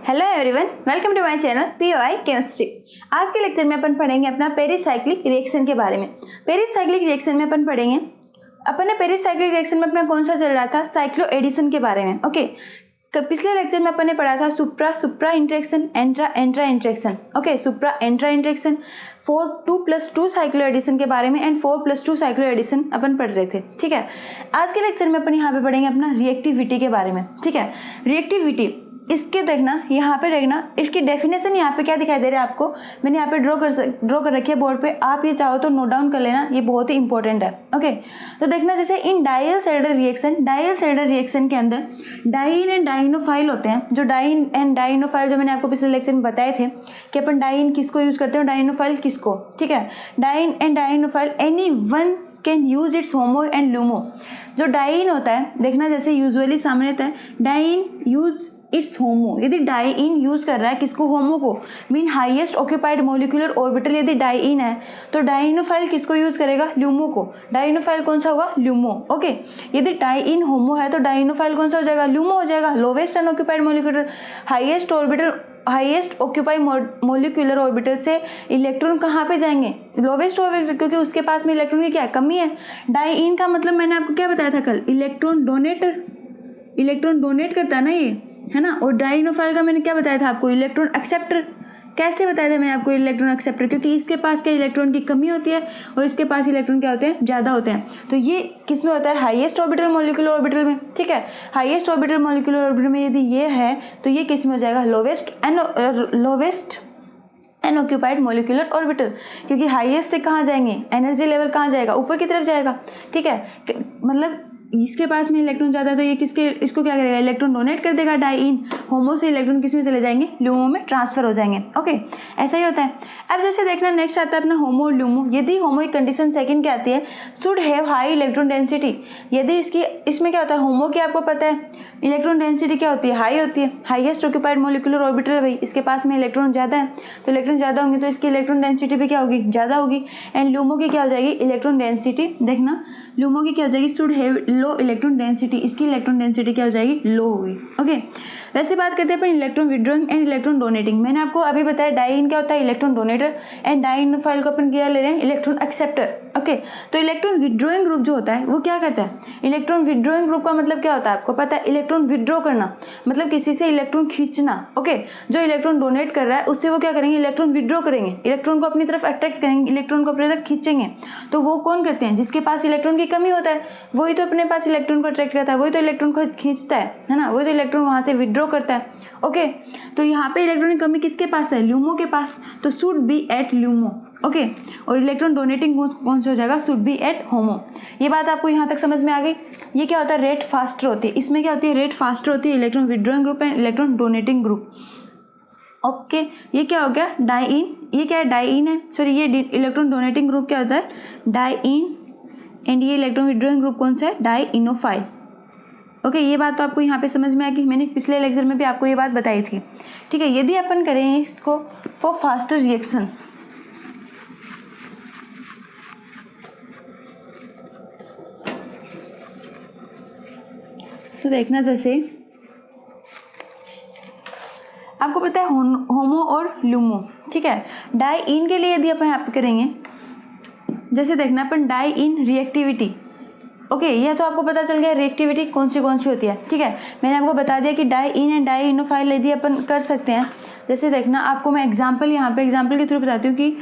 Hello everyone, welcome to my channel POI chemistry. आज के lecture में अपन पढ़ेंगे अपना पेरिसाइक्लिक रिएक्शन के बारे में। पेरिसाइक्लिक रिएक्शन में अपन पढ़ेंगे, अपन ने पेरिसाइक्लिक रिएक्शन में अपना कौन सा चल रहा था, साइक्लो एडिशन के बारे में। ओके, तो पिछले लेक्चर में अपन ने पढ़ा था सुप्रा इंटरेक्शन, एंट्रा इंटरेक्शन। ओके, सुप्रा एंट्रा इंटरेक्शन 2+2 साइक्लो एडिशन के बारे में एंड 4+2 साइक्लो एडिशन अपन पढ़ रहे थे। ठीक है, आज के लेक्चर में अपन यहाँ पे पढ़ेंगे अपना रिएक्टिविटी के बारे में। ठीक है, रिएक्टिविटी इसके देखना, यहाँ पे देखना, इसकी डेफिनेशन यहाँ पे क्या दिखाई दे रहा है आपको, मैंने यहाँ पे ड्रॉ कर रखी है बोर्ड पे, आप ये चाहो तो नोट डाउन कर लेना, ये बहुत ही इंपॉर्टेंट है। ओके, तो देखना जैसे इन डाइल सेल्डर रिएक्शन के अंदर डाइन एंड डाइनोफाइल होते हैं। जो डाइन एंड डाइनोफाइल जो मैंने आपको पिछले लेक्चर में बताए थे कि अपन डाइन किसको यूज करते हैं, डाइनोफाइल किसको। ठीक है, diene and dienophile any one can use its HOMO and LUMO. जो डाइन होता है, देखना जैसे यूजुअली सामने होता है डाइन यूज इट्स होमो, यदि डाइइन यूज कर रहा है किसको, होमो को, mean highest occupied molecular orbital यदि डाइइन है, तो डाइनोफाइल किसको यूज करेगा, ल्यूमो को। डाइनोफाइल कौन सा होगा, ल्यूमो। ओके, यदि डाइइन होमो है तो डाइनोफाइल कौन सा हो जाएगा, ल्यूमो हो जाएगा। Lowest unoccupied molecular, highest occupied molecular orbital से इलेक्ट्रॉन कहाँ पे जाएंगे, लोवेस्ट ऑर्बिटल, क्योंकि उसके पास में इलेक्ट्रॉन की क्या कमी है। डाइइन का मतलब मैंने आपको क्या बताया था कल, इलेक्ट्रॉन डोनेट करता है ना ये, है ना। और डाइनोफाइल का मैंने क्या बताया था आपको, इलेक्ट्रॉन एक्सेप्टर। कैसे बताया था मैंने आपको इलेक्ट्रॉन एक्सेप्टर, क्योंकि इसके पास क्या इलेक्ट्रॉन की कमी होती है और इसके पास इलेक्ट्रॉन क्या होते हैं, ज़्यादा होते हैं। तो ये किस में होता है, हाईएस्ट ऑर्बिटल मोलिकुलर ऑर्बिटल में। ठीक है, हाईएस्ट ऑर्बिटल मोलिकुलर ऑर्बिटल में यदि ये है तो ये किस में हो जाएगा, लोवेस्ट अनऑक्यूपाइड मोलिकुलर ऑर्बिटल, क्योंकि हाईएस्ट से कहाँ जाएंगे, एनर्जी लेवल कहाँ जाएगा, ऊपर की तरफ जाएगा। ठीक है, मतलब इसके पास में इलेक्ट्रॉन ज़्यादा है तो ये इसको क्या करेगा, इलेक्ट्रॉन डोनेट कर देगा। डाइइन होमो से इलेक्ट्रॉन किस में चले जाएंगे, ल्यूमो में ट्रांसफर हो जाएंगे। ओके, ऐसा ही होता है। अब जैसे देखना नेक्स्ट आता है अपना होमो और ल्यूमो। यदि होमो की कंडीशन सेकंड क्या आती है, should have high electron density. यदि इसमें क्या होता है, होमो की आपको पता है इलेक्ट्रॉन डेंसिटी क्या होती है, हाई होती है। हाईएस्ट ऑक्यूपाइड मोलिकुलर ऑर्बिटल है भाई, इसके पास में इलेक्ट्रॉन ज़्यादा है, तो इलेक्ट्रॉन ज़्यादा होंगे तो इसकी इलेक्ट्रॉन डेंसिटी भी क्या होगी, ज़्यादा होगी। एंड ल्यूमो की क्या हो जाएगी, इलेक्ट्रॉन डेंसिटी, देखना ल्यूमो की क्या हो जाएगी, should have low electron density, इसकी इलेक्ट्रॉन डेंसिटी क्या हो जाएगी, लो होगी। ओके, वैसे बात करते हैं अपन electron withdrawing and electron donating. मैंने आपको अभी बताया डाइइन क्या होता है, इलेक्ट्रॉन डोनेटर, एंड डाइनोफाइल को अपन क्या ले रहे हैं, इलेक्ट्रॉन एक्सेप्टर। ओके, तो इलेक्ट्रॉन विड्रॉइंग ग्रुप जो होता है वो क्या करता है, इलेक्ट्रॉन विड्रॉइंग ग्रुप का मतलब क्या होता है आपको पता है, इलेक्ट्रॉन विड्रॉ करना, मतलब किसी से इलेक्ट्रॉन खींचना। ओके, जो इलेक्ट्रॉन डोनेट कर रहा है उससे वो क्या करेंगे, इलेक्ट्रॉन विड्रॉ करेंगे, इलेक्ट्रॉन को अपनी तरफ अट्रैक्ट करेंगे, इलेक्ट्रॉन को अपनी तरफ खींचेंगे। तो वो कौन करते हैं, जिसके पास इलेक्ट्रॉन की कमी होता है वही तो अपने पास इलेक्ट्रॉन को अट्रैक्ट करता है, वही तो इलेक्ट्रॉन को खींचता है ना, वही तो इलेक्ट्रॉन वहाँ से विड्रॉ करता है। ओके, तो यहाँ पे इलेक्ट्रॉन की कमी किसके पास है, ल्यूमो के पास, तो should be at LUMO. Okay, और इलेक्ट्रॉन डोनेटिंग कौन सा हो जाएगा, शुड बी एट होमो। ये बात आपको यहाँ तक समझ में आ गई। ये क्या होता है, रेट फास्टर होती है, इसमें क्या होती है, रेट फास्टर होती है, electron withdrawing group and electron donating group. Okay, ये क्या हो गया, डाइइन, ये क्या है, डाइइन है, सॉरी ये इलेक्ट्रॉन डोनेटिंग ग्रुप क्या होता है, डाइइन, एंड ये इलेक्ट्रॉन विड्रॉइंग ग्रुप कौन सा है, डाइइनोफाइल। ओके, ये बात तो आपको यहाँ पे समझ में आ गई, मैंने पिछले लेक्चर में भी आपको ये बात बताई थी। ठीक है, यदि अपन करें इसको फॉर फास्टर रिएक्शन, तो देखना जैसे आपको पता है होमो और ल्यूमो। ठीक है, डाइइन के लिए यदि अपन यहाँ पे करेंगे, जैसे देखना अपन डाइइन रिएक्टिविटी। ओके, यह तो आपको पता चल गया रिएक्टिविटी कौन सी होती है। ठीक है, मैंने आपको बता दिया कि डाइइन एंड डाइइनोफाइल यदि अपन कर सकते हैं। जैसे देखना आपको मैं एग्जांपल यहाँ पे एग्जांपल के थ्रू बताती हूँ कि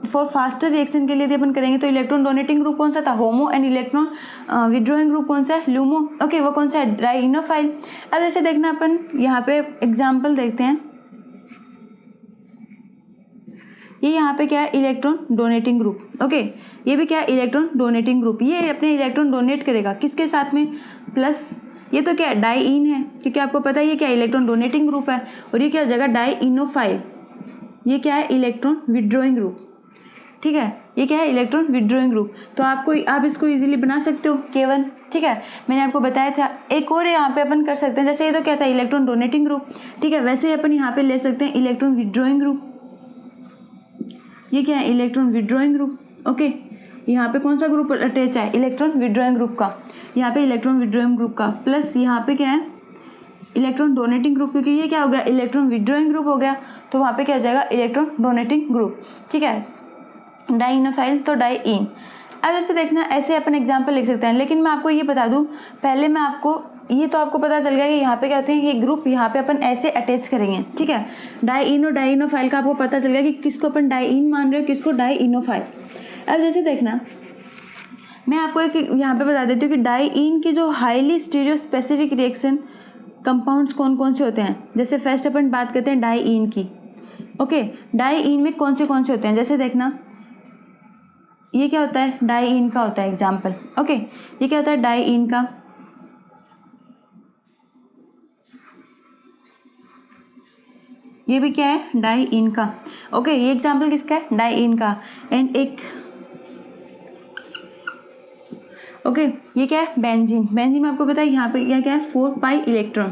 फॉर फास्टर रिएक्शन के लिए यदि अपन करेंगे तो इलेक्ट्रॉन डोनेटिंग ग्रुप कौन सा था, होमो, एंड इलेक्ट्रॉन विड्रॉइंग ग्रुप कौन सा है, ल्यूमो। ओके, वो कौन सा है, डाइइनोफाइल। अब जैसे देखना अपन यहाँ पे एग्जाम्पल देखते हैं, ये यहाँ पे क्या है, इलेक्ट्रॉन डोनेटिंग ग्रुप। ओके, ये भी क्या है, इलेक्ट्रॉन डोनेटिंग ग्रुप, ये अपने इलेक्ट्रॉन डोनेट करेगा किसके साथ में, प्लस ये तो क्या है, डाइइन है, क्योंकि आपको पता है ये क्या इलेक्ट्रॉन डोनेटिंग ग्रुप है, और ये क्या हो जाएगा, डाइइनोफाइल, ये क्या है, इलेक्ट्रॉन विड्रॉइंग ग्रुप। ठीक है, ये क्या है, इलेक्ट्रॉन विड्रॉइंग ग्रुप। तो आप इसको इजीली बना सकते हो K1। ठीक है, मैंने आपको बताया था। एक और यहाँ पे अपन कर सकते हैं, जैसे ये तो क्या था, इलेक्ट्रॉन डोनेटिंग ग्रुप। ठीक है, वैसे ही अपन यहाँ पे ले सकते हैं इलेक्ट्रॉन विड्रॉइंग ग्रुप। ये क्या है, इलेक्ट्रॉन विड्रॉइंग ग्रुप। ओके, यहाँ पे कौन सा ग्रुप अटैच है, इलेक्ट्रॉन विड्रॉइंग ग्रुप का, यहाँ पे इलेक्ट्रॉन विड्रॉइंग ग्रुप का, प्लस यहाँ पे क्या है, इलेक्ट्रॉन डोनेटिंग ग्रुप, क्योंकि ये क्या हो गया, इलेक्ट्रॉन विड्रॉइंग ग्रुप हो गया, तो वहाँ पे क्या हो जाएगा, इलेक्ट्रॉन डोनेटिंग ग्रुप। ठीक है, डाइनोफाइल तो डाइइन। अब जैसे देखना ऐसे अपन एग्जाम्पल लिख सकते हैं, लेकिन मैं आपको ये बता दूं पहले, मैं आपको ये तो आपको पता चल गया कि यहाँ पे क्या होते हैं, ये ग्रुप यहाँ पे अपन ऐसे अटैच करेंगे। ठीक है, डाइइन और डाइनोफाइल का आपको पता चल गया कि किसको अपन डाइइन मान रहे हो, किसको डाइनोफाइल। अब जैसे देखना मैं आपको एक यहाँ पे बता देती हूँ कि डाइइन की जो highly stereo specific reaction compounds कौन कौन से होते हैं। जैसे फर्स्ट अपन बात करते हैं डाइइन की। ओके, डाइइन में कौन से होते हैं, जैसे देखना ये क्या होता है, डाइइन का होता है एग्जाम्पल। ओके, ये क्या होता है, डाइइन का, ये भी क्या है, डाइइन का। ओके, ये एग्जाम्पल किसका है, डाइइन का। एंड एक ओके, ये क्या है, बेंजीन। बेंजीन में आपको पता है यहाँ पे यह क्या है, 4 पाई इलेक्ट्रॉन।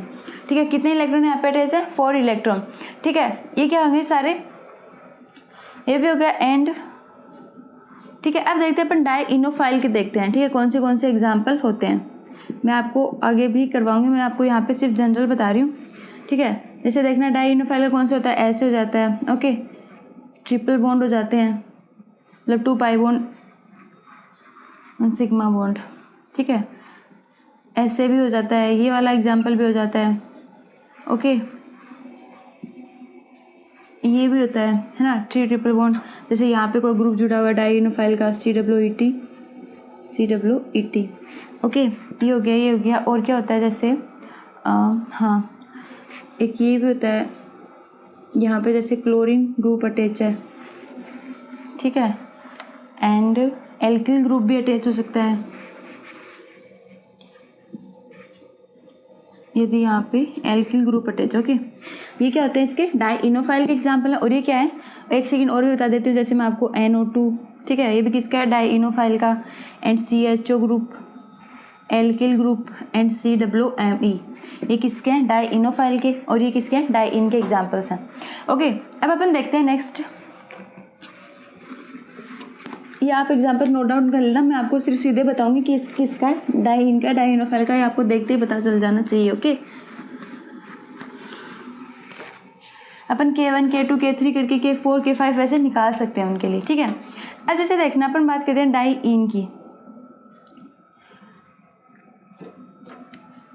ठीक है, कितने इलेक्ट्रॉन यहाँ पे अटैच है, 4 इलेक्ट्रॉन। ठीक है, ये क्या होंगे सारे, ये भी हो गया एंड। ठीक है, अब देखते हैं अपन डाइनोफाइल के देखते हैं। ठीक है, कौन से एग्जाम्पल होते हैं, मैं आपको आगे भी करवाऊंगी, मैं आपको यहाँ पे सिर्फ जनरल बता रही हूँ। ठीक है, जैसे देखना डाइनोफाइल का कौन सा होता है, ऐसे हो जाता है। ओके, ट्रिपल बॉन्ड हो जाते हैं, मतलब 2 पाई बॉन्ड, सिग्मा बॉन्ड। ठीक है, ऐसे भी हो जाता है, ये वाला एग्जाम्पल भी हो जाता है। ओके, ये भी होता है ना, 3 ट्रिपल बॉन्ड। जैसे यहाँ पे कोई ग्रुप जुड़ा हुआ है डाइनोफाइल का, COOH। ओके, ये हो गया। और क्या होता है, जैसे हाँ, एक ये भी होता है यहाँ पे, जैसे क्लोरीन ग्रुप अटैच है। ठीक है, एंड एल्किल ग्रुप भी अटैच हो सकता है यदि यहाँ पे एल्किल ग्रुप अटैच। ओके, ये क्या होते हैं, इसके डाइनोफाइल के एग्जाम्पल है। और ये क्या है, एक सेकंड और भी बता देती हूँ, जैसे मैं आपको NO2, ठीक है, ये भी किसका है, डाइनोफाइल का। And CHO group, alkyl group and COOMe, ये किसके हैं, डाइनोफाइल के। और ये किसके हैं, डाइइन के एग्जाम्पल्स हैं। ओके, अब अपन देखते हैं नेक्स्ट। ये आप एग्जाम्पल नोट डाउन कर लेना, मैं आपको सिर्फ सीधे बताऊंगी कि किसका है, डाइइन का, डाइनोफाइल का, ये आपको देखते ही पता चल जाना चाहिए। ओके, अपन K1 K2 K3 करके K4 K5 वैसे निकाल सकते हैं उनके लिए। ठीक है, अब जैसे देखना अपन बात करते हैं डाइइन की।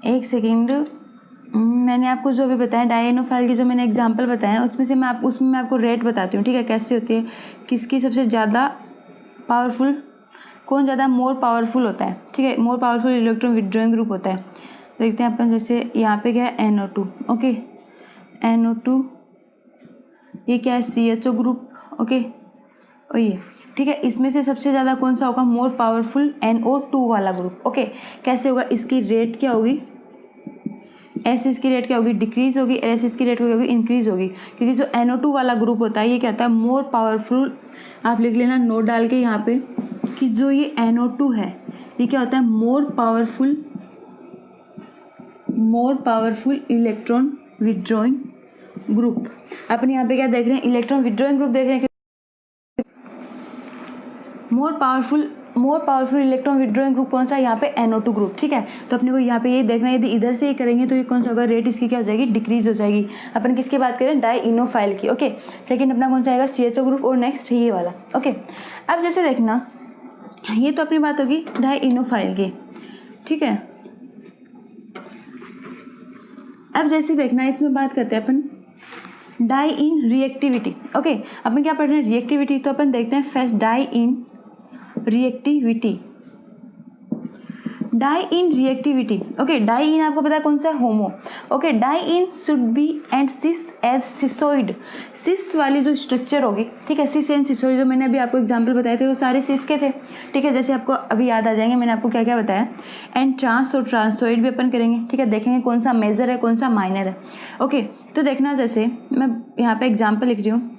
एक सेकेंड, मैंने आपको जो भी बताया डाइनोफाइल के जो मैंने एग्जाम्पल बताए उसमें मैं आपको रेट बताती हूँ। ठीक है, कैसे होती है, किसकी सबसे ज़्यादा पावरफुल, कौन ज़्यादा मोर पावरफुल होता है। ठीक है, more powerful electron withdrawing group होता है। देखते हैं अपन, जैसे यहाँ पे क्या है, NO2। ओके, NO2, ये क्या है, CHO ग्रुप। ओके, और ये ठीक है, इसमें से सबसे ज़्यादा कौन सा होगा, मोर पावरफुल NO2 वाला ग्रुप। ओके, कैसे होगा, इसकी रेट क्या होगी, ऐसे इसकी रेट क्या होगी, डिक्रीज होगी, ऐसे इसकी रेट होगी, इंक्रीज होगी। क्योंकि जो NO2 वाला ग्रुप होता है ये क्या होता है, मोर पावरफुल। आप लिख लेना नोट डाल के यहाँ पे कि जो ये NO2 है ये क्या होता है, more powerful electron withdrawing group. अपन यहाँ पे क्या देख रहे हैं, इलेक्ट्रॉन विड्रॉइंग ग्रुप देख रहे हैं। मोर पावरफुल इलेक्ट्रॉन विड्रॉइंग ग्रुप कौन सा है, यहाँ पे NO2 ग्रुप। ठीक है, तो अपने को यहाँ पे ये देखना है, यदि इधर से ये करेंगे तो ये कौन सा होगा, रेट इसकी क्या हो जाएगी, डिक्रीज हो जाएगी। अपन किसकी बात करें, डाइनोफाइल की। ओके, सेकंड अपना कौन सा आएगा, CHO ग्रुप, और नेक्स्ट ये वाला। ओके, अब जैसे देखना ये तो अपनी बात होगी डाइनोफाइल की। ठीक है, अब जैसे देखना इसमें बात करते हैं अपन डाइइन रिएक्टिविटी। ओके, अपन क्या पढ़ रहे हैं, रिएक्टिविटी। तो अपन देखते हैं first diene reactivity. Diene reactivity. Okay, diene आपको पता है कौन सा है, HOMO. Okay, diene should be and cis as cisoid. Cis वाली जो स्ट्रक्चर होगी, ठीक है, सिस एंड सिसोइड जो मैंने अभी आपको एग्जांपल बताए थे वो सारे सिस के थे। ठीक है, जैसे आपको अभी याद आ जाएंगे मैंने आपको क्या क्या बताया। एंड ट्रांस और ट्रांसोइड भी अपन करेंगे। ठीक है, देखेंगे कौन सा मेजर है कौन सा माइनर है। ओके, तो देखना, जैसे मैं यहाँ पे एग्जाम्पल लिख रही हूँ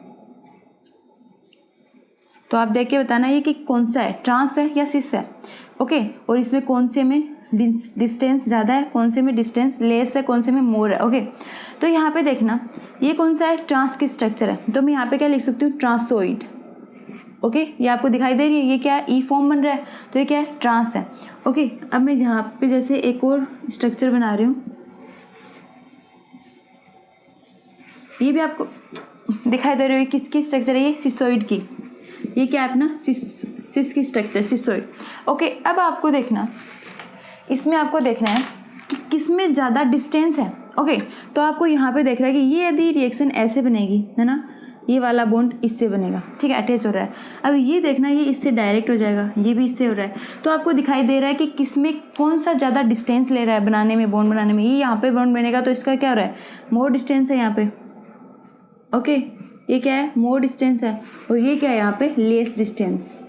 तो आप देख के बताना ये कि कौन सा है, ट्रांस है या सिस है। ओके, और इसमें कौन से में डिस्टेंस ज़्यादा है, कौन से में डिस्टेंस लेस है, कौन से में मोर है। ओके, तो यहाँ पे देखना ये कौन सा है, ट्रांस की स्ट्रक्चर है, तो मैं यहाँ पे क्या लिख सकती हूँ, ट्रांसोइड। ओके, ये आपको दिखाई दे रही है, ये क्या है, ई फॉर्म बन रहा है, तो ये क्या है, ट्रांस है। ओके, अब मैं यहाँ पे जैसे एक और स्ट्रक्चर बना रही हूँ, ये भी आपको दिखाई दे रही है किसकी स्ट्रक्चर है, ये सिसोइड की, ये क्या है अपना सिस की स्ट्रक्चर, सिसोइड। ओके, अब आपको देखना, इसमें आपको देखना है कि किस में ज़्यादा डिस्टेंस है। ओके, तो आपको यहाँ पे देख रहा है कि ये यदि रिएक्शन ऐसे बनेगी, है ना, ये वाला बॉन्ड इससे बनेगा, ठीक है, अटैच हो रहा है। अब ये देखना, ये इससे डायरेक्ट हो जाएगा, ये भी इससे हो रहा है। तो आपको दिखाई दे रहा है कि किस में कौन सा ज़्यादा डिस्टेंस ले रहा है बनाने में, बॉन्ड बनाने में। ये यहाँ पे बॉन्ड बनेगा तो इसका क्या हो रहा है, मोर डिस्टेंस है यहाँ पे। ओके, ये क्या है, मोर डिस्टेंस है, और ये क्या है यहाँ पे, लेस डिस्टेंस।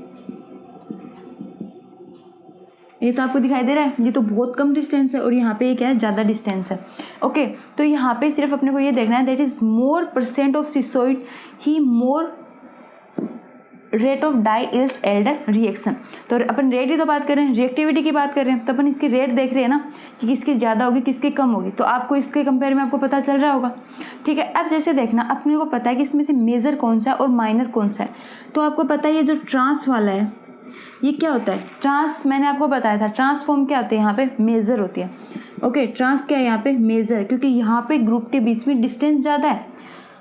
ये तो आपको दिखाई दे रहा है, ये तो बहुत कम डिस्टेंस है, और यहाँ पे ये क्या है, ज़्यादा डिस्टेंस है। ओके, तो यहाँ पे सिर्फ अपने को ये देखना है, that is more percent of cisoid ही more rate of Diels Alder reaction. तो अपन रेट ही तो बात कर रहे हैं, रिएक्टिविटी की बात कर रहे हैं, तो अपन इसकी रेट देख रहे हैं ना कि किसकी ज़्यादा होगी किसकी कम होगी। तो आपको इसके कंपेयर में आपको पता चल रहा होगा, ठीक है। अब जैसे देखना, अपने को पता है कि इसमें से मेजर कौन सा है और माइनर कौन सा है। तो आपको पता है ये जो ट्रांस वाला है, ये क्या होता है, ट्रांस, मैंने आपको बताया था ट्रांसफॉर्म क्या होते हैं, यहाँ पे मेजर होती है। ओके, ट्रांस क्या है यहाँ पे, मेजर, क्योंकि यहाँ पे ग्रुप के बीच में डिस्टेंस ज़्यादा है,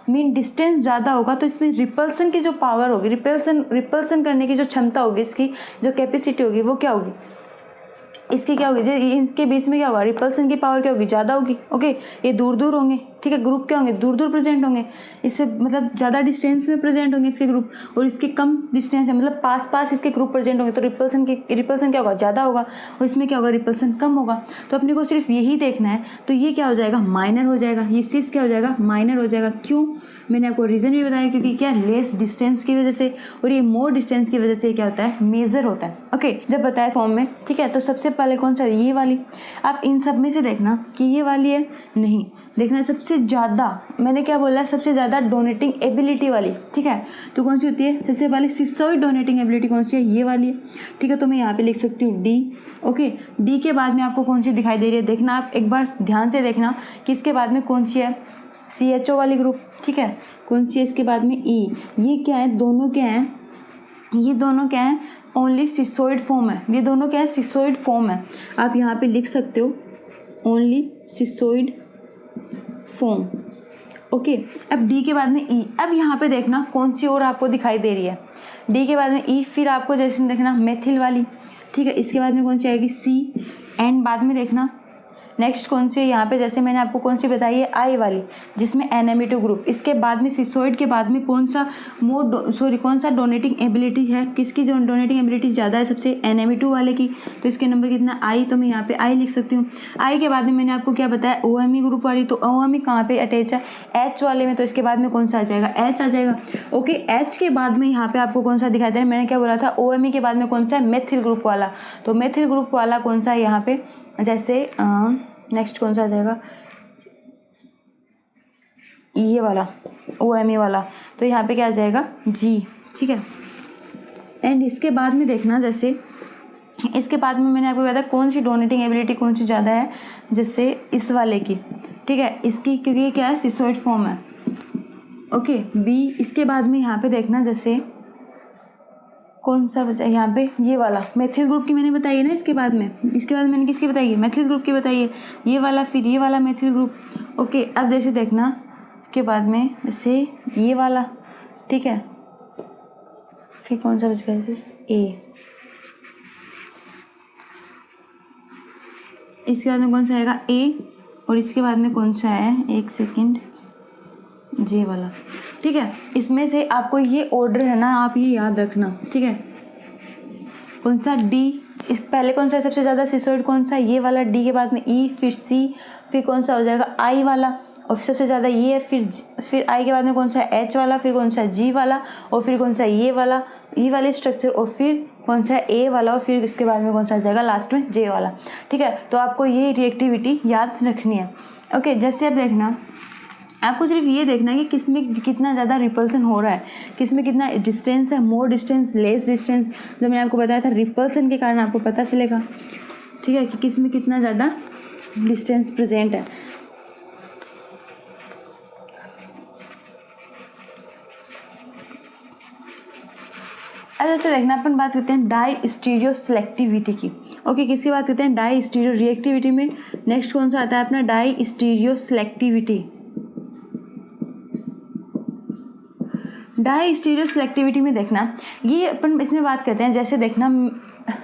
मीन डिस्टेंस ज़्यादा होगा तो इसमें रिपल्सन की जो पावर होगी, रिपल्सन करने की जो क्षमता होगी, इसकी जो कैपेसिटी होगी वो क्या होगी, इसकी क्या होगी, इनके बीच में क्या होगा, रिपल्सन की पावर क्या होगी, ज़्यादा होगी। ओके, ये दूर दूर होंगे, ठीक है, ग्रुप क्या होंगे, दूर दूर प्रेजेंट होंगे, इससे मतलब ज़्यादा डिस्टेंस में प्रेजेंट होंगे इसके ग्रुप, और इसके कम डिस्टेंस है मतलब पास पास इसके ग्रुप प्रेजेंट होंगे, तो रिपल्सन क्या होगा, ज़्यादा होगा, और इसमें क्या होगा, रिपल्सन कम होगा। तो अपने को सिर्फ यही देखना है, तो ये क्या हो जाएगा, माइनर हो जाएगा, ये सिस क्या हो जाएगा, माइनर हो जाएगा। क्यों, मैंने आपको रीज़न भी बताया, क्योंकि क्या, लेस डिस्टेंस की वजह से, और ये मोर डिस्टेंस की वजह से क्या होता है, मेजर होता है। ओके, जब बताया फॉर्म में, ठीक है। तो सबसे पहले कौन सा, ये वाली। आप इन सब में से देखना कि ये वाली है, नहीं देखना, सबसे ज़्यादा मैंने क्या बोला, सबसे ज़्यादा डोनेटिंग एबिलिटी वाली, ठीक है। तो कौन सी होती है, सबसे पहले सिसोइड डोनेटिंग एबिलिटी कौन सी है, ये वाली है, ठीक है। तो मैं यहाँ पे लिख सकती हूँ डी। ओके, डी के बाद में आपको कौन सी दिखाई दे रही है, देखना आप एक बार ध्यान से देखना कि इसके बाद में कौन सी है, CHO वाली ग्रुप, ठीक है। कौन सी है इसके बाद में, ई। ये क्या है, दोनों क्या है, ये दोनों क्या है, ओनली सिसोइड फॉर्म है, ये दोनों क्या है, सिसोइड फॉर्म है। आप यहाँ पे लिख सकते हो ओनली सिसोइड फॉर्म। ओके, अब डी के बाद में ई। अब यहाँ पे देखना कौन सी और आपको दिखाई दे रही है, डी के बाद में ई, फिर आपको जैसे देखना मेथिल वाली, ठीक है। इसके बाद में कौन सी आएगी, सी, एंड बाद में देखना नेक्स्ट कौन सी है, यहाँ पे जैसे मैंने आपको कौन सी बताई है, आई वाली, जिसमें NME2 ग्रुप। इसके बाद में सिसोइड के बाद में कौन सा कौन सा डोनेटिंग एबिलिटी है, किसकी जो डोनेटिंग एबिलिटी ज़्यादा है, सबसे NME2 वाले की। तो इसके नंबर कितना, आई, तो मैं यहाँ पे आई लिख सकती हूँ। आई के बाद में मैंने आपको क्या बताया, OMe ग्रुप वाली। तो OMe कहाँ पे अटैच है, H वाले में, तो इसके बाद में कौन सा आ जाएगा, H आ जाएगा। ओके, H के बाद में यहाँ पे आपको कौन सा दिखाई दे रहा है, मैंने क्या बोला था, OMe के बाद में कौन सा है, मेथिल ग्रुप वाला। तो मेथिल ग्रुप वाला कौन सा है यहाँ पे, जैसे नेक्स्ट कौन सा आ जाएगा, ये वाला OMe वाला। तो यहाँ पे क्या आ जाएगा, जी, ठीक है। एंड इसके बाद में देखना, जैसे इसके बाद में मैंने आपको बताया कौन सी डोनेटिंग एबिलिटी कौन सी ज़्यादा है, जैसे इस वाले की, ठीक है, इसकी, क्योंकि ये क्या है, सिसोइड फॉर्म है। Okay, B. इसके बाद में यहाँ पे देखना, जैसे कौन सा बचा यहाँ पे, ये वाला मेथिल ग्रुप की मैंने बताई है ना। इसके बाद मैंने किसकी बताई है, मेथिल ग्रुप की बताई है, ये वाला, फिर ये वाला मेथिल ग्रुप। ओके, अब जैसे देखना के बाद में जैसे ये वाला, ठीक है, फिर कौन सा बच गया, जैसे ए। इसके बाद में कौन सा आएगा, ए, और इसके बाद में कौन सा है, एक सेकेंड, जे वाला, ठीक है। इसमें से आपको ये ऑर्डर है ना, आप ये याद रखना, ठीक है। कौन सा, डी। इस पहले कौन सा है सबसे ज़्यादा सिसोइड, कौन सा, ये वाला। डी के बाद में ई, फिर सी, फिर कौन सा हो जाएगा, आई वाला, और सबसे ज़्यादा ये है, फिर आई के बाद में कौन सा है, एच वाला, फिर कौन सा है, जी वाला, और फिर कौन सा है, ये वाला, ई वाले स्ट्रक्चर, और फिर कौन सा है, ए वाला, और फिर इसके बाद में कौन सा आ जाएगा लास्ट में, जे वाला, ठीक है। तो आपको ये रिएक्टिविटी याद रखनी है। ओके, जैसे अब देखना, आपको सिर्फ ये देखना है कि किस में कितना ज़्यादा रिपल्सन हो रहा है, किस में कितना डिस्टेंस है, मोर डिस्टेंस, लेस डिस्टेंस। जो मैंने आपको बताया था, रिपल्सन के कारण आपको पता चलेगा, ठीक है, कि किस में कितना ज़्यादा डिस्टेंस प्रेजेंट है। अब जैसे देखना, अपन बात करते हैं डाई स्टीरियो सेलेक्टिविटी की। ओके, किसकी बात करते हैं, डाई स्टीरियो रिएक्टिविटी में नेक्स्ट कौन सा आता है अपना, diastereoselectivity. Diastereoselectivity में देखना, ये अपन इसमें बात करते हैं, जैसे देखना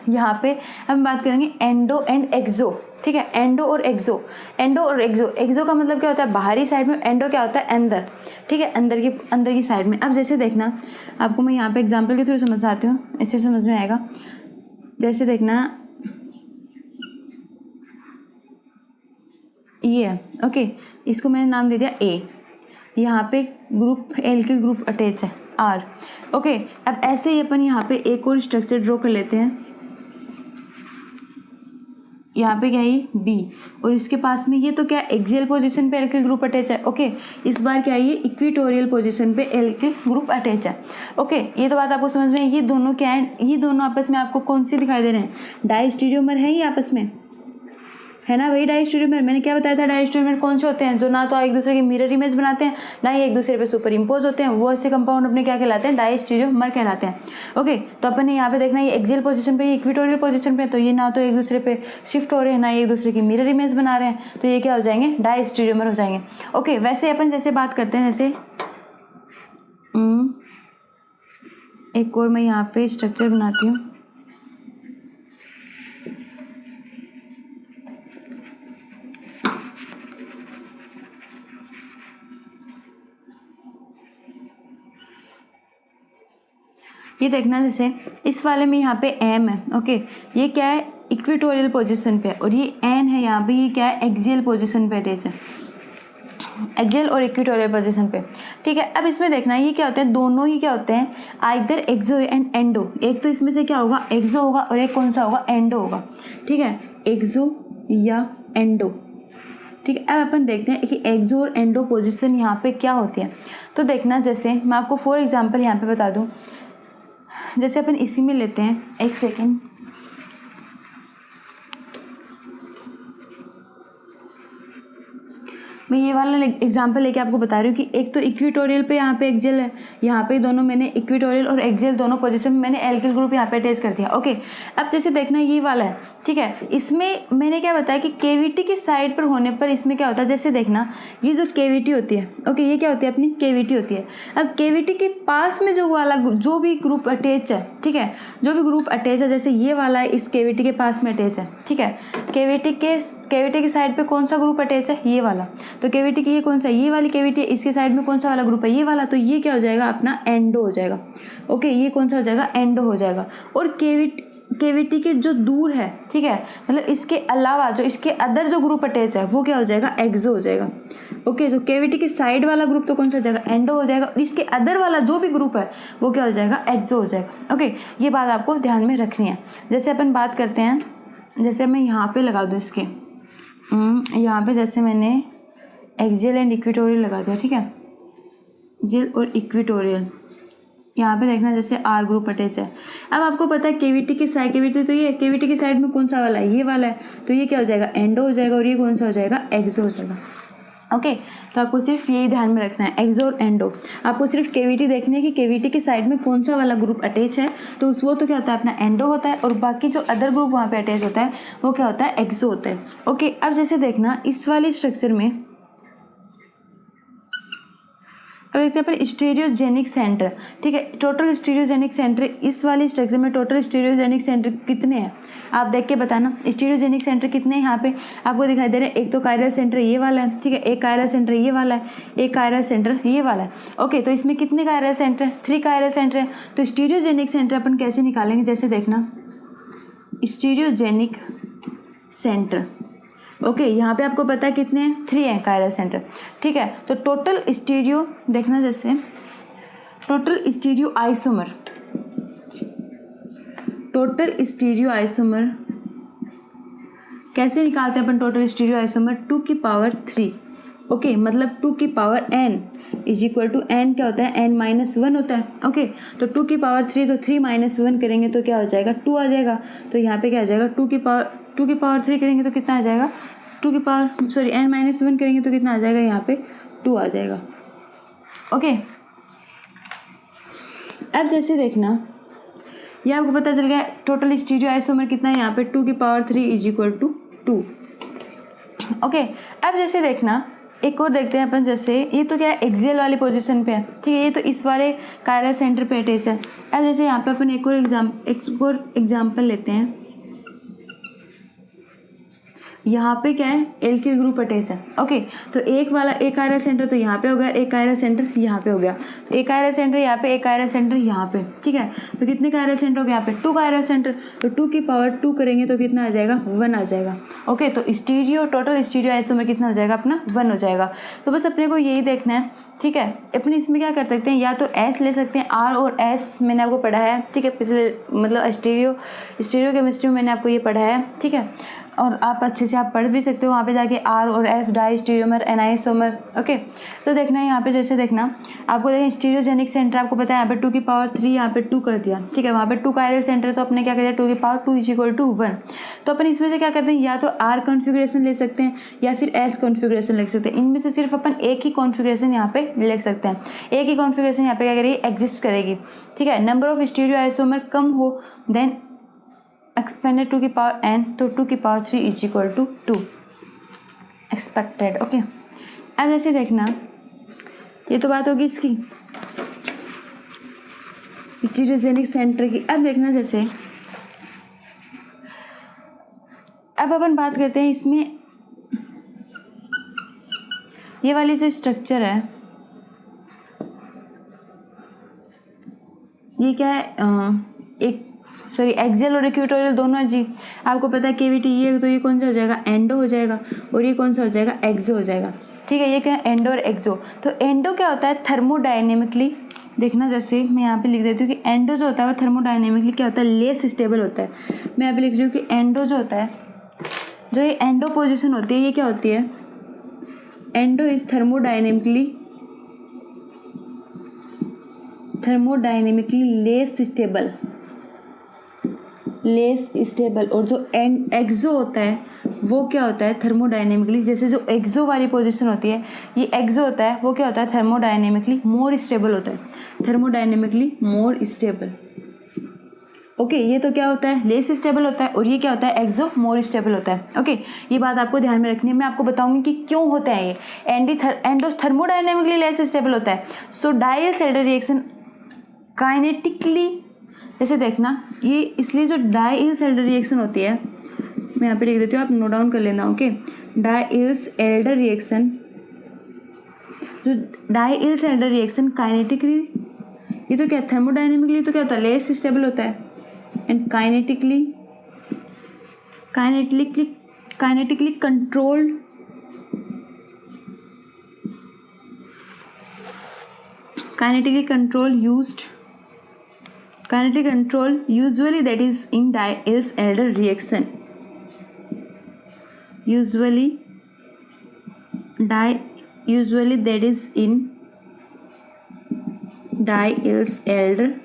यहाँ पे हम बात करेंगे एंडो एंड एक्सो, ठीक है, एंडो और एक्सो, एंडो और एक्सो, एक्सो का मतलब क्या होता है बाहरी साइड में, एंडो क्या होता है अंदर, ठीक है, अंदर की साइड में। अब जैसे देखना आपको मैं यहाँ पे एग्जांपल के थ्रू समझाती हूँ, इससे समझ में आएगा। जैसे देखना ये है, ओके, इसको मैंने नाम दे दिया ए, यहाँ पे ग्रुप एल्किल ग्रुप अटैच है आर, ओके। अब ऐसे ही अपन यहाँ पे एक और स्ट्रक्चर ड्रॉ कर लेते हैं, यहाँ पे क्या है ये बी, और इसके पास में ये तो क्या एक्सियल पोजीशन पे एल्किल ग्रुप अटैच है, ओके। इस बार क्या है ये इक्वेटोरियल पोजीशन पे एल्किल ग्रुप अटैच है, ओके। ये तो बात आपको समझ में है। ये दोनों क्या है, ये दोनों आपस में आपको कौन सी दिखाई दे रहे हैं, डायस्टीरियोमर है ये आपस में, है ना, वही डायस्टीरियोमर। मैंने क्या बताया था, डायस्टीरियोमर कौन से होते हैं, जो ना तो एक दूसरे की मिरर इमेज बनाते हैं, ना ही एक दूसरे पे सुपर इम्पोज होते हैं, वो ऐसे कंपाउंड अपने क्या कहलाते हैं, डायस्टीरियोमर कहलाते हैं, ओके। तो अपन ने यहाँ पे देखना ये एक्सियल पोजीशन पे, इक्वेटोरियल पोजीशन पे, तो ये ना तो एक दूसरे पे शिफ्ट हो रहे हैं, ना एक दूसरे की मिरर इमेज बना रहे हैं, तो ये क्या हो जाएंगे, डायस्टीरियोमर हो जाएंगे, ओके। वैसे अपन जैसे बात करते हैं, जैसे एक और मैं यहाँ पे स्ट्रक्चर बनाती हूँ, ये देखना, जैसे इस वाले में यहाँ पे एम है, ओके, ये क्या है इक्वेटोरियल पोजीशन पे, और ये एन है यहाँ पे, ये क्या है एक्सियल पोजीशन पे अटैच है, एक्सियल और इक्वेटोरियल पोजीशन पे, ठीक है। अब इसमें देखना ये क्या होते हैं, दोनों ही क्या होते हैं, आइदर एक्सो एंड एंडो, एक तो इसमें से क्या होगा एक्सो होगा और एक कौन सा होगा, एंडो होगा, ठीक है, एक्सो या एंडो, ठीक है। अब अपन देखते हैं कि एक्सो और एंडो पोजीशन यहाँ पे क्या होती है। तो देखना, जैसे मैं आपको फॉर एग्जांपल यहाँ पे बता दूँ, जैसे अपन इसी में लेते हैं, एक सेकेंड, मैं ये वाला एग्जांपल लेके आपको बता रही हूँ कि एक तो इक्वेटोरियल पे यहाँ पे एक्सियल है, यहाँ पे दोनों मैंने इक्वेटोरियल और एक्सियल दोनों पोजीशन में मैंने एल्किल ग्रुप यहाँ पे अटैच कर दिया, ओके। अब जैसे देखना ये वाला है, ठीक है, इसमें मैंने क्या बताया कि केविटी की साइड पर होने पर इसमें क्या होता है, जैसे देखना ये जो केविटी होती है, ओके, ये क्या होती है अपनी केविटी होती है। अब केविटी के पास में जो वाला जो भी ग्रुप अटैच है, ठीक है, जो भी ग्रुप अटैच है, जैसे ये वाला है इस केविटी के पास में अटैच है, ठीक है, केविटी की साइड पे कौन सा ग्रुप अटैच है, ये वाला, तो केविटी की ये कौन सा, ये वाली केविटी है, इसके साइड में कौन सा वाला ग्रुप है, ये वाला, तो ये क्या हो जाएगा अपना एंडो हो जाएगा, ओके। ये कौन सा हो जाएगा, एंडो हो जाएगा। और केविटी के जो दूर है, ठीक है, मतलब इसके अलावा जो इसके अदर जो ग्रुप अटैच है वो क्या हो जाएगा, एक्सो हो जाएगा, ओके। जो केविटी के साइड वाला ग्रुप तो कौन सा हो जाएगा, एंडो हो जाएगा, और इसके अदर वाला जो भी ग्रुप है वो क्या हो जाएगा, एक्सो हो जाएगा, ओके। ये बात आपको ध्यान में रखनी है। जैसे अपन बात करते हैं, जैसे मैं यहाँ पे लगा दूँ इसके, यहाँ पे जैसे मैंने एक्सियल एंड इक्वेटोरियल लगा दिया, ठीक है, एक्सियल और इक्वेटोरियल, यहाँ पे देखना जैसे आर ग्रुप अटैच है। अब आपको पता है केविटी की साइड, केविटी तो ये केविटी की साइड में कौन सा वाला है, ये वाला है, तो ये क्या हो जाएगा, एंडो हो जाएगा, और ये कौन सा हो जाएगा, एक्सो हो जाएगा, ओके। तो आपको सिर्फ यही ध्यान में रखना है, एक्सो और एंडो। आपको सिर्फ केविटी देखनी है कि केविटी की साइड में कौन सा वाला ग्रुप अटैच है, तो वो तो क्या होता है अपना एंडो होता है, और बाकी जो अदर ग्रुप वहाँ पे अटैच होता है वो क्या होता है, एक्सो होता है, ओके। अब जैसे देखना इस वाले स्ट्रक्चर में, अब देखते हैं अपन स्टीरियोजेनिक सेंटर, ठीक है, टोटल स्टीरियोजेनिक सेंटर इस वाले स्ट्रक्चर में टोटल स्टीरियोजेनिक सेंटर कितने हैं, आप देख के बताना स्टीरियोजेनिक सेंटर कितने हैं। यहाँ पे आपको दिखाई दे रहे हैं, एक तो कायरल सेंटर ये वाला है, ठीक है, एक कायरल सेंटर ये वाला है, एक कायरल सेंटर ये वाला है, ओके। तो इसमें कितने कायरल सेंटर है, 3 कायरल सेंटर है। तो स्टीरियोजेनिक सेंटर अपन कैसे निकालेंगे, जैसे देखना स्टीरियोजेनिक सेंटर, ओके, यहाँ पे आपको पता है कितने हैं, 3 हैं कायरल सेंटर, ठीक है। तो टोटल स्टीरियो देखना, जैसे total stereo isomer, total stereo isomer कैसे निकालते हैं अपन, टोटल स्टीरियो आइसोमर 2 की पावर 3, ओके, मतलब 2 की power n is equal to n क्या होता है, n-1 होता है, ओके। तो 2 की पावर 3, तो 3 - 1 करेंगे तो क्या हो जाएगा, 2 आ जाएगा। तो यहाँ पे क्या आ जाएगा, 2 की पावर 3 करेंगे तो कितना आ जाएगा, n-1 करेंगे तो कितना आ जाएगा, यहाँ पे 2 आ जाएगा, ओके। अब जैसे देखना ये आपको पता चल गया टोटल स्टीरियो आइसोमर कितना है, यहाँ पे 2 की power 3 is equal to 2, okay. अब जैसे देखना एक और देखते हैं अपन, जैसे ये तो क्या है एक्सियल वाली पोजीशन पे है, ठीक है, ये तो इस वाले कायरल सेंटर पे अटैच है। अब जैसे यहाँ पे अपन एक और एग्जाम्पल लेते हैं, यहाँ पे क्या है एल्किल ग्रुप अटैच है। ओके, तो एक कायरल सेंटर तो यहाँ पे हो गया, एक कायरल सेंटर यहाँ पे हो गया, तो एक कायरल सेंटर यहाँ पे, एक कायरल सेंटर यहाँ पे, ठीक है। तो कितने कायरल सेंटर हो गए यहाँ पे? 2 कायरल सेंटर, तो 2 की पावर 2 करेंगे तो कितना आ जाएगा? 1 आ जाएगा। ओके, तो टोटल स्टीरियो आइसोमर कितना हो जाएगा अपना? 1 हो जाएगा। तो बस अपने को यही देखना है, ठीक है। अपने इसमें क्या कर सकते हैं, या तो एस ले सकते हैं, आर और एस मैंने आपको पढ़ा है, ठीक है, पिछले मतलब स्टीरियो केमिस्ट्री में मैंने आपको ये पढ़ा है, ठीक है। और आप अच्छे से आप पढ़ भी सकते हो वहाँ पे जाके, आर और एस डाई स्टीरियोमर एनाइसोमर। ओके, तो देखना है यहाँ पे, जैसे देखना आपको देखें स्टीरियोजेनिक सेंटर आपको पता है यहाँ पे 2 की पावर 3 यहाँ पे 2 कर दिया, ठीक है। वहाँ पे 2 कायरल सेंटर तो अपने क्या कर दिया 2 की पावर 2 = 1। तो अपन इसमें से क्या करते हैं, या तो आर कॉन्फ़िगरेशन ले सकते हैं या फिर एस कॉन्फ़िगरेशन लिख सकते हैं। इनमें से सिर्फ अपन एक ही कॉन्फ़िगरेशन यहाँ पे लिख सकते हैं। एक ही कॉन्फ़िगरेशन यहाँ पे क्या करेगी, एग्जिस्ट करेगी, ठीक है। नंबर ऑफ स्टीरियो आइसोमर कम हो देन एक्सपेंडेड 2 की पावर n, तो 2 की पावर 3 = 2 एक्सपेक्टेड। ओके, अब जैसे देखना ये तो बात होगी इसकी स्टीरियोजेनिक सेंटर की। अब देखना जैसे अब अपन बात करते हैं इसमें ये वाली जो स्ट्रक्चर है ये क्या है, एक्सियल और इक्वेटोरियल दोनों है जी। आपको पता है केवीटी ये, तो ये कौन सा हो जाएगा, एंडो हो जाएगा, और ये कौन सा हो जाएगा, एक्सो हो जाएगा, ठीक है। ये क्या है, एंडो और एक्सो। तो एंडो क्या होता है, थर्मोडायनेमिकली, देखना जैसे मैं यहाँ पे लिख देती हूँ कि एंडो जो होता है वो थर्मोडायनेमिकली क्या होता है, लेस स्टेबल होता है। मैं यहाँ पे लिख रही हूँ कि एंडो जो होता है, जो ये एंडो पोजिशन होती है ये क्या होती है, endo is thermodynamically less stable. और जो एक्सो होता है वो क्या होता है, थर्मोडायनेमिकली, जैसे जो एक्सो वाली पोजीशन होती है ये एक्सो होता है, वो क्या होता है, थर्मोडायनेमिकली मोर स्टेबल होता है, थर्मोडायनेमिकली मोर स्टेबल। ओके, ये तो क्या होता है, लेस स्टेबल होता है, और ये क्या होता है, एक्सो मोर स्टेबल होता है। ओके, ये बात आपको ध्यान में रखनी है। मैं आपको बताऊंगी कि क्यों होता है ये। एंडो थर्मोडायनेमिकली लेस स्टेबल होता है, सो डायल सेल्डर रिएक्शन काइनेटिकली, जैसे देखना ये इसलिए जो डाइल सेल्डर रिएक्शन होती है, मैं यहाँ पे लिख देती हूँ, आप नोट डाउन कर लेना। ओके, डाइल सेल्डर रिएक्शन काइनेटिकली, ये तो क्या थर्मोडायनेमिकली तो क्या होता है, लेस स्टेबल होता है, and kinetically kinetic control usually that is in Diels-Alder reaction. Usually that is in Diels-Alder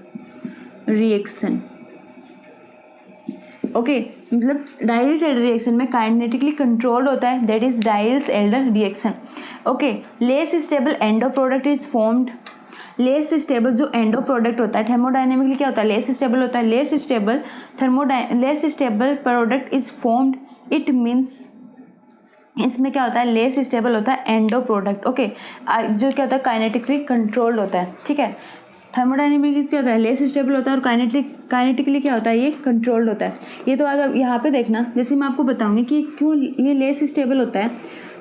reaction. Okay, मतलब डाइल्स-एल्डर रिएक्शन में काइनेटिकली कंट्रोल्ड होता है, that is डाइल्स-एल्डर reaction. Okay, less stable endo product is formed. Less stable जो endo product होता है thermodynamically क्या होता है, लेस स्टेबल होता है। Less stable product is formed, it means इसमें क्या होता है, लेस स्टेबल होता है एंडो प्रोडक्ट। ओके, जो क्या होता है काइनेटिकली कंट्रोल्ड होता है, ठीक है। थर्मोडायनेमिकली क्या होता है, लेस स्टेबल होता है, और काइनेटिकली क्या होता है, ये कंट्रोल्ड होता है। ये तो आज यहाँ पे देखना, जैसे मैं आपको बताऊंगी कि क्यों ये लेस स्टेबल होता है,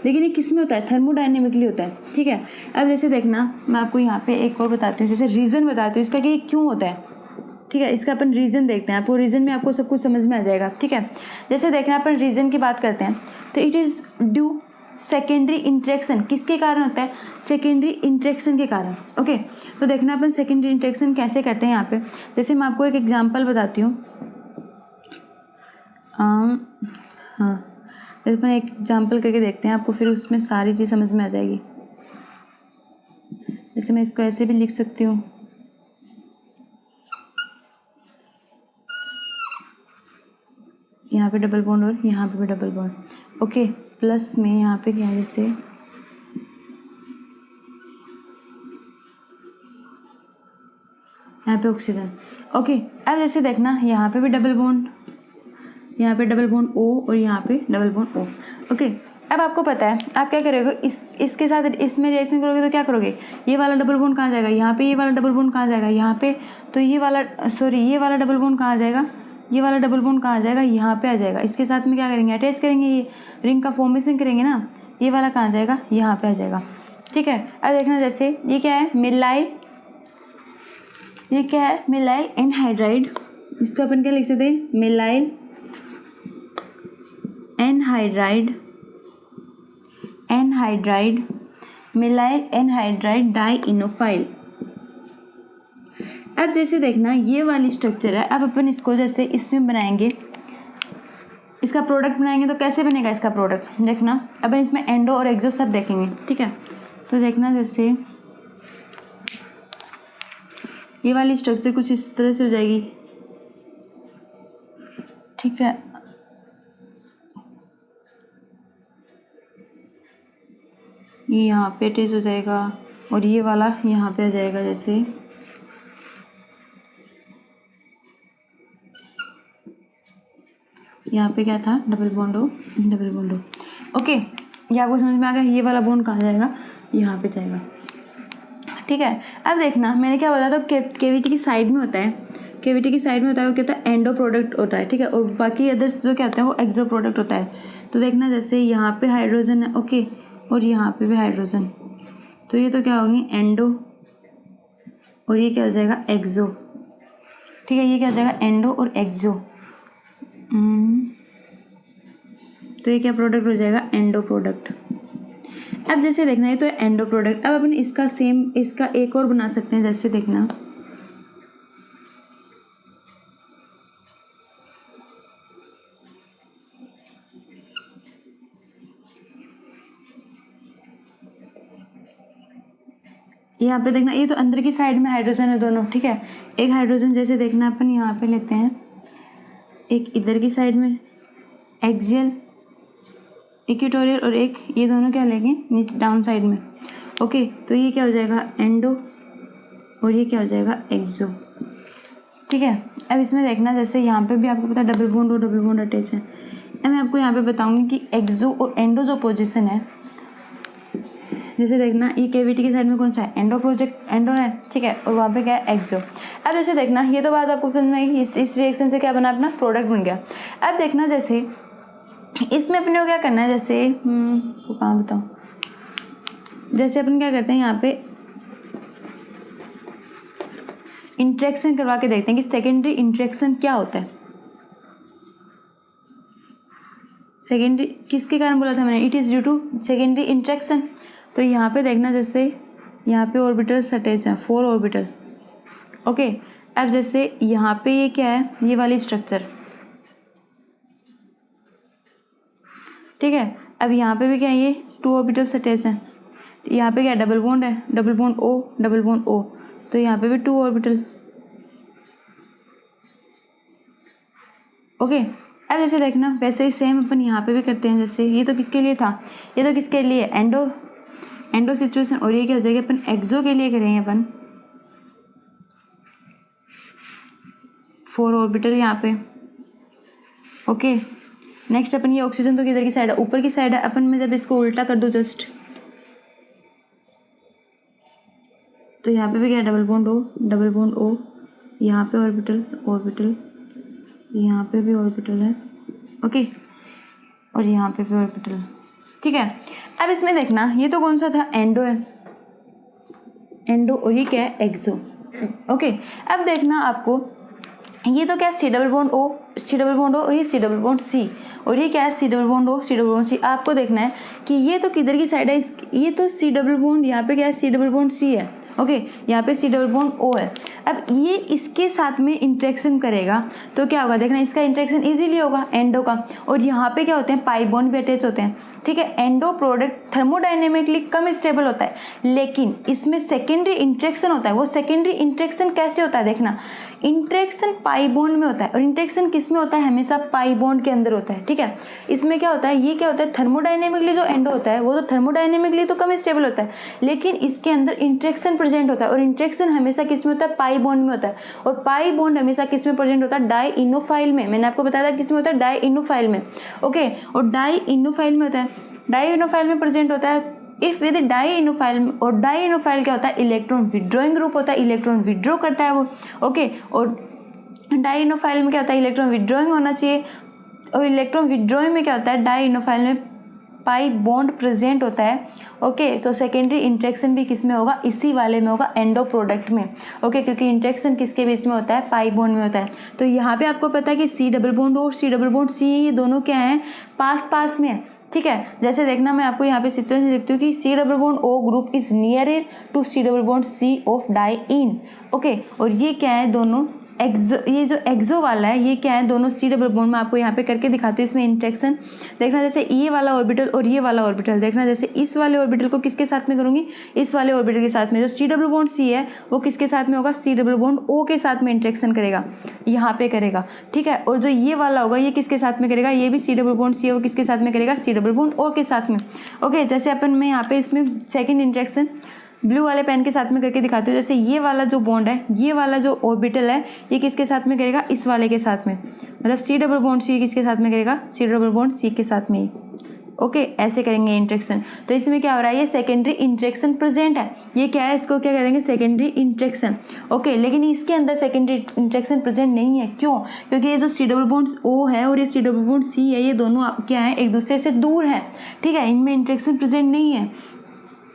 लेकिन ये किस में होता है, थर्मोडायनेमिकली होता है, ठीक है। अब जैसे देखना मैं आपको यहाँ पे एक और बताती हूँ, जैसे रीज़न बताती हूँ इसका कि ये क्यों होता है, ठीक है। इसका अपन रीज़न देखते हैं, आपको रीज़न में आपको सब कुछ समझ में आ जाएगा, ठीक है। जैसे देखना अपन रीज़न की बात करते हैं, तो it is due secondary interaction, किसके कारण होता है, सेकेंडरी इंट्रैक्शन के कारण। ओके, तो देखना अपन सेकेंडरी इंट्रैक्शन कैसे करते हैं यहाँ पे। जैसे मैं आपको एक एग्जांपल बताती हूँ, हाँ, अपन एक एग्जांपल करके देखते हैं, आपको फिर उसमें सारी चीज़ समझ में आ जाएगी। जैसे मैं इसको ऐसे भी लिख सकती हूँ, यहाँ पे डबल बॉन्ड और यहाँ पे भी डबल बॉन्ड। ओके, प्लस में यहाँ पे क्या है, जैसे यहाँ पे ऑक्सीजन। ओके, अब जैसे देखना यहाँ पे भी डबल बॉन्ड, यहाँ पे डबल बॉन्ड O और यहाँ पे डबल बॉन्ड O। ओके, अब आपको पता है आप क्या करोगे, इसके साथ इसमें रिएक्शन करोगे तो क्या करोगे, ये वाला डबल बॉन्ड कहाँ जाएगा, यहाँ पे ये वाला डबल बॉन्ड कहाँ जाएगा, यहाँ पे, तो ये वाला ये वाला डबल बॉन्ड कहाँ जाएगा, ये वाला डबल बॉन्ड कहाँ जाएगा, यहाँ पे आ जाएगा। इसके साथ में क्या करेंगे, अटैच करेंगे, ये रिंग का फॉर्मेशन करेंगे ना, ये वाला कहाँ जाएगा, यहाँ पे आ जाएगा। ठीक है, अब देखना जैसे ये क्या है, मिलाइल, ये क्या है, मिलाइल एनहाइड्राइड, इसको अपन क्या लिख सकते हैं, मिलाइल एनहाइड्राइड, एनहाइड्राइड, मिलाइल एनहाइड्राइड डाइइनोफाइल। अब जैसे देखना ये वाली स्ट्रक्चर है, अब अपन इसको जैसे इसमें बनाएंगे, इसका प्रोडक्ट बनाएंगे तो कैसे बनेगा इसका प्रोडक्ट, देखना अपन इसमें एंडो और एक्सो सब देखेंगे। ठीक है, तो देखना जैसे ये वाली स्ट्रक्चर कुछ इस तरह से हो जाएगी। ठीक है, ये यहाँ पे अटैच हो जाएगा और ये वाला यहाँ पे आ जाएगा। जैसे यहाँ पे क्या था, डबल बॉन्ड हो, डबल बॉन्ड हो। ओके, ये आपको समझ में आ गया, ये वाला बॉन्ड कहाँ जाएगा, यहाँ पे जाएगा। ठीक है, अब देखना मैंने क्या बताया था, केविटी की साइड में होता है, केविटी की साइड में होता है वो क्या होता है, एंडो प्रोडक्ट होता है। ठीक है, और बाकी अदर्स जो क्या होता है वो एक्सो प्रोडक्ट होता है। तो देखना जैसे यहाँ पे हाइड्रोजन है, ओके, और यहाँ पे भी हाइड्रोजन, तो ये तो क्या होगी, एंडो, और ये क्या हो जाएगा, एक्सो। ठीक है, ये क्या हो जाएगा, एंडो और एक्सो। तो ये क्या प्रोडक्ट हो जाएगा, एंडो प्रोडक्ट। अब जैसे देखना, ये तो एंडो प्रोडक्ट। अब अपन इसका सेम, इसका एक और बना सकते हैं। जैसे देखना, यहाँ पे देखना, ये तो अंदर की साइड में हाइड्रोजन है दोनों। ठीक है, एक हाइड्रोजन जैसे देखना अपन यहाँ पे लेते हैं, एक इधर की साइड में एक्सियल इक्वेटोरियल, और एक ये दोनों क्या लेंगे, नीचे डाउन साइड में। ओके, तो ये क्या हो जाएगा, एंडो, और ये क्या हो जाएगा, एक्सो। ठीक है, अब इसमें देखना जैसे यहाँ पे भी आपको पता है डबल बॉन्ड और डबल बॉन्ड अटैच है। अब मैं आपको यहाँ पे बताऊँगी कि एक्सो और एंडो जो पोजिशन है, जैसे देखना ये केविटी की साइड में कौन सा है, एंडो प्रोजेक्ट, एंडो है। ठीक है, और वहाँ पे क्या है, एक्सो। अब जैसे देखना, ये तो बात आपको समझ में आई, इस रिएक्शन से क्या बना, अपना प्रोडक्ट बन गया। अब देखना जैसे इसमें अपने को क्या करना है, जैसे वो कहाँ बताऊँ, जैसे अपन क्या करते हैं यहाँ पे इंट्रैक्शन करवा के देखते हैं कि सेकेंडरी इंट्रैक्शन क्या होता है। सेकेंडरी किसके कारण बोला था मैंने, it is due to secondary interaction. तो यहाँ पे देखना जैसे यहाँ पे ऑर्बिटल्स अटैच हैं, 4 ऑर्बिटल। ओके, अब जैसे यहाँ पे ये क्या है, ये वाली स्ट्रक्चर। ठीक है, अब यहाँ पे भी क्या है, ये 2 ऑर्बिटल्स अटैच हैं। यहाँ पे क्या है, डबल बॉन्ड है, double bond O, double bond O, तो यहाँ पे भी 2 ऑर्बिटल। ओके, अब जैसे देखना वैसे ही सेम अपन यहाँ पे भी करते हैं। जैसे ये तो किसके लिए था, ये तो किसके लिए, एंडो सिचुएशन, और ये क्या हो जाएगा, अपन एक्सो के लिए करेंगे अपन 4 ऑर्बिटल यहाँ पे। ओके, नेक्स्ट अपन ये ऑक्सीजन तो किधर की साइड है, ऊपर की साइड है। अपन में जब इसको उल्टा कर दो जस्ट, तो यहाँ पे भी क्या है, double bond O, double bond O, यहाँ पे ऑर्बिटल, ऑर्बिटल, यहाँ पे भी ऑर्बिटल है। ओके, और यहाँ पे भी ऑर्बिटल। ठीक है, अब इसमें देखना, ये तो कौन सा था, एंडो है, एंडो, और ये क्या है, एक्सो। ओके, अब देखना आपको, ये तो क्या है, C double bond O, C double bond O, और ये सी डबल बॉन्ड सी, और ये क्या है, C double bond O, C double bond C. आपको देखना है कि ये तो किधर की साइड है, ये तो सी डबल बॉन्ड, यहाँ पे क्या है, सी डबल बॉन्ड सी है। ओके, यहाँ पे सी डबल बॉन्ड ओ है। अब ये इसके साथ में इंट्रैक्शन करेगा तो क्या होगा, देखना इसका इंट्रैक्शन इजीली होगा एंडो का, और यहाँ पे क्या होते हैं, पाई बॉन्ड भी अटैच होते हैं। ठीक है, एंडो प्रोडक्ट थर्मोडायनेमिकली कम स्टेबल होता है, लेकिन इसमें सेकेंडरी इंट्रैक्शन होता है। वो सेकेंडरी इंट्रैक्शन कैसे होता है, देखना इंट्रैक्शन पाई बॉन्ड में होता है, और इंट्रैक्शन किस में होता है, हमेशा पाई बॉन्ड के अंदर होता है। ठीक है, इसमें क्या होता है, ये क्या होता है, थर्मोडायनेमिकली जो एंडो होता है वो तो थर्मोडायनेमिकली तो कम स्टेबल होता है, लेकिन इसके अंदर इंट्रैक्शन प्रेजेंट होता है, और इंटरेक्शन हमेशा किस में होता है, पाई बॉन्ड में होता है, और पाई बॉन्ड हमेशा किस में प्रेजेंट होता है, डाई इनोफाइल में। मैंने आपको बताया था किस में होता है, डाई इनोफाइल में। ओके, और डाई इनोफाइल में होता है, डाई इनोफाइल में प्रेजेंट होता है इफ विद डाई इनोफाइल। और डाई इनोफाइल क्या होता है, इलेक्ट्रॉन विड्रॉइंग ग्रुप होता है, इलेक्ट्रॉन विड्रॉ करता है वो। ओके, और डाई इनोफाइल में क्या होता है, इलेक्ट्रॉन विड्रॉइंग होना चाहिए, और इलेक्ट्रॉन विड्रॉइंग में क्या होता है, डाई इनोफाइल में पाई बॉन्ड प्रेजेंट होता है। ओके, तो सेकेंडरी इंटरेक्शन भी किस में होगा, इसी वाले में होगा, एंडो प्रोडक्ट में। ओके, क्योंकि इंटरेक्शन किसके बीच में होता है, पाई बॉन्ड में होता है। तो यहाँ पे आपको पता है कि सी डबल बॉन्ड और सी डबल बॉन्ड सी, ये दोनों क्या हैं, पास पास में है। ठीक है, जैसे देखना मैं आपको यहाँ पे सिचुएशन लिखती हूँ कि C double bond O group is near to C double bond C of diene. Okay, और ये क्या है, दोनों एक्सो, ये जो एक्सो वाला है ये क्या है, दोनों सी डबल बॉन्ड में आपको यहाँ पे करके दिखाती हूँ। इसमें इंटरेक्शन देखना, जैसे ये वाला ऑर्बिटल और ये वाला ऑर्बिटल देखना, जैसे इस वाले ऑर्बिटल को किसके साथ में करूँगी, इस वाले ऑर्बिटल के साथ में। जो सी डबल बॉन्ड सी है वो किसके साथ में होगा, सी डबल बॉन्ड ओ के साथ में इंटरेक्शन करेगा, यहाँ पे करेगा। ठीक है, और जो ये वाला होगा ये किसके साथ में करेगा, ये भी सी डबल बॉन्ड सी है, वो किसके साथ में करेगा, सी डबल बॉन्ड ओ के साथ में। ओके, जैसे अपन मैं यहाँ पे इसमें सेकेंड इंटरेक्शन ब्लू वाले पेन के साथ में करके दिखाती हूँ। जैसे ये वाला जो बॉन्ड है, ये वाला जो ऑर्बिटल है, ये किसके साथ में करेगा, इस वाले के साथ में, मतलब सी डबल बॉन्ड सी किसके साथ में करेगा, सी डबल बॉन्ड सी के साथ में ही। ओके, ऐसे करेंगे इंटरेक्शन। तो इसमें क्या हो रहा है, ये सेकेंडरी इंटरेक्शन प्रेजेंट है, ये क्या है, इसको क्या कहेंगे, सेकेंडरी इंटरेक्शन। ओके, लेकिन इसके अंदर सेकेंडरी इंटरेक्शन प्रेजेंट नहीं है, क्यों, क्योंकि ये जो सी डबल बॉन्ड ओ है और ये सी डबल बॉन्ड सी है, ये दोनों क्या है, एक दूसरे से दूर है। ठीक है, इनमें इंटरेक्शन प्रेजेंट नहीं है।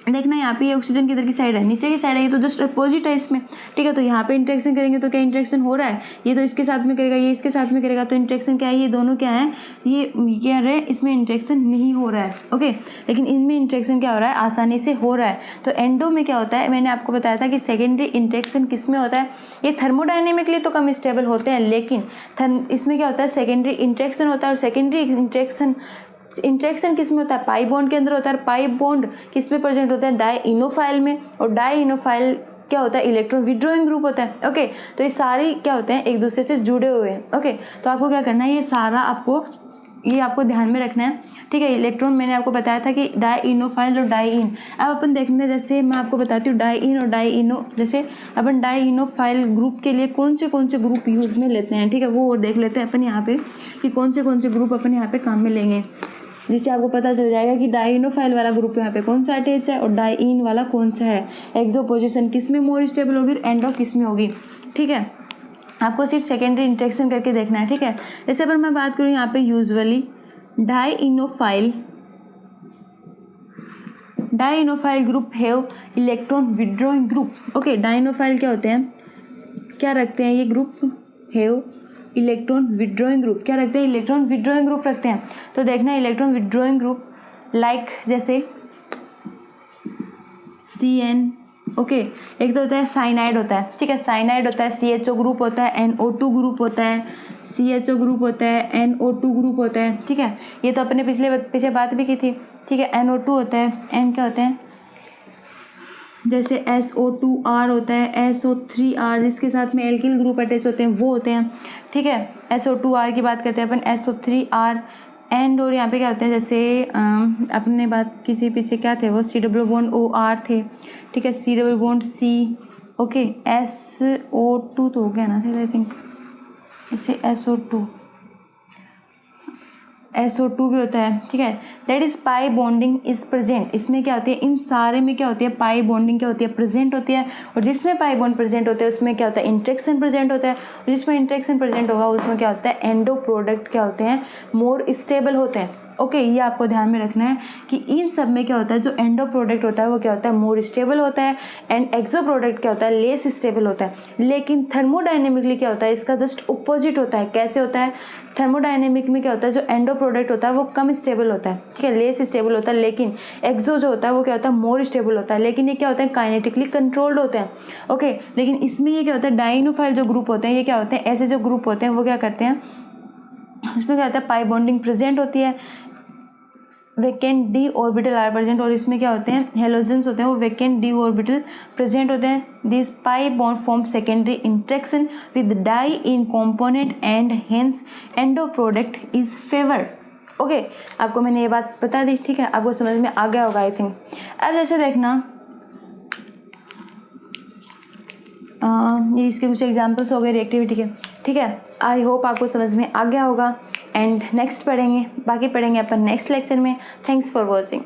देखना यहाँ पे ये ऑक्सीजन किधर की साइड है, नीचे की साइड है, ये तो जस्ट अपोजिट है इसमें। ठीक है, तो यहाँ पे इंटरेक्शन करेंगे तो क्या इंटरेक्शन हो रहा है, ये तो इसके साथ में करेगा, ये इसके साथ में करेगा, तो इंटरेक्शन क्या है, ये दोनों क्या है, ये क्या रहे, इसमें इंटरेक्शन नहीं हो रहा है। ओके, लेकिन इनमें इंटरेक्शन क्या हो रहा है, आसानी से हो रहा है। तो एंडो में क्या होता है, मैंने आपको बताया था कि सेकेंडरी इंटरेक्शन किस में होता है, ये थर्मोडाइनेमिकली तो कम स्टेबल होते हैं, लेकिन इसमें क्या होता है, सेकेंडरी इंटरेक्शन होता है। और सेकेंडरी इंटरेक्शन किस में होता है, पाई बॉन्ड के अंदर होता है। पाई बॉन्ड किस में प्रेजेंट होता है, डाई इनोफाइल में, और डाई इनोफाइल क्या होता है, इलेक्ट्रॉन विड्रॉइंग ग्रुप होता है। ओके, तो ये सारे क्या होते हैं, एक दूसरे से जुड़े हुए हैं। ओके, तो आपको क्या करना है, ये सारा आपको ध्यान में रखना है। ठीक है, इलेक्ट्रॉन मैंने आपको बताया था कि डाई इनोफाइल और डाई इन। अब अपन देखने, जैसे मैं आपको बताती हूँ डाई इन और डाई इनो, जैसे अपन डाई इनोफाइल ग्रुप के लिए कौन से ग्रुप यूज़ में लेते हैं। ठीक है, वो और देख लेते हैं अपन यहाँ पे कि कौन से ग्रुप अपन यहाँ पे काम में लेंगे, जिससे आपको पता चल जाएगा कि डाई इनोफाइल वाला ग्रुप यहाँ पे कौन सा अटैच है और डाई इन वाला कौन सा है। एक्सो पोजिशन किस में मोर स्टेबल होगी और एंडो किस में होगी। ठीक है, आपको सिर्फ सेकेंडरी इंटरेक्शन करके देखना है। ठीक है, जैसे अगर मैं बात करूँ यहाँ पे usually dienophile group have electron withdrawing group. Okay, dienophile क्या होते हैं, क्या रखते हैं, ये group have electron withdrawing group, क्या रखते हैं, इलेक्ट्रॉन विड्रॉइंग ग्रुप रखते हैं। तो देखना इलेक्ट्रॉन विड्रॉइंग ग्रुप लाइक जैसे CN। ओके, एक तो होता है साइनाइड होता है। ठीक है, साइनाइड होता है, CHO ग्रुप होता है, NO2 ग्रुप होता है, CHO ग्रुप होता है, NO2 ग्रुप होता है। ठीक है, ये तो अपने पीछे बात भी की थी। ठीक है, NO2 होता है, N क्या होते हैं, जैसे SO2R होता है, SO3R, जिसके साथ में एल्किल ग्रुप अटैच होते हैं वो होते हैं। ठीक है, SO2R की बात करते हैं अपन, SO3R एंड, और यहाँ पे क्या होते हैं, जैसे अपने बात किसी पीछे क्या थे वो, C डबल बॉन्ड OR थे। ठीक है, C double bond C। Okay, SO2 तो हो गया ना, आई थिंक इससे SO2 भी होता है। ठीक है, that is pi bonding is present. इसमें क्या होती है, इन सारे में क्या होती है, पाई बॉन्डिंग क्या होती है, प्रेजेंट होती है। और जिसमें पाई बॉन्ड प्रेजेंट होते हैं उसमें क्या होता है, इंटरेक्शन प्रेजेंट होता है। और जिसमें इंटरेक्शन प्रेजेंट होगा उसमें क्या होता है, एंडो प्रोडक्ट क्या होते हैं, मोर स्टेबल होते हैं। ओके, ये आपको ध्यान में रखना है कि इन सब में क्या होता है, जो एंडो प्रोडक्ट होता है वो क्या होता है, मोर स्टेबल होता है, एंड एक्सो प्रोडक्ट क्या होता है, लेस स्टेबल होता है। लेकिन थर्मोडाइनेमिकली क्या होता है, इसका जस्ट अपोजिट होता है। कैसे होता है, थर्मोडाइनेमिक में क्या होता है, जो एंडो प्रोडक्ट होता है वो कम स्टेबल होता है। ठीक है, लेस स्टेबल होता है, लेकिन एक्सो जो होता है वो क्या होता है, मोर स्टेबल होता है। लेकिन ये क्या होता है, काइनेटिकली कंट्रोल्ड होते हैं। ओके, लेकिन इसमें ये क्या होता है, डाइनोफाइल जो ग्रुप होते हैं ये क्या होते हैं, ऐसे जो ग्रुप होते हैं वो क्या करते हैं, उसमें क्या होता है, पाई बॉन्डिंग प्रेजेंट होती है, vacant D orbital are present. और इसमें क्या होते हैं, हेलोजेंस होते हैं, वो वैकेंट डी ऑर्बिटल प्रेजेंट होते हैं। This pi bond form secondary interaction with diene component and hence endo product is favoured. Okay, आपको मैंने ये बात बता दी। ठीक है, आपको समझ में आ गया होगा आई थिंक। अब जैसे देखना ये इसके कुछ एग्जांपल्स हो गए रिएक्टिविटी के। ठीक है, आई होप आपको समझ में आ गया होगा एंड नेक्स्ट पढ़ेंगे, बाकी पढ़ेंगे अपन नेक्स्ट लेक्चर में। Thanks for watching.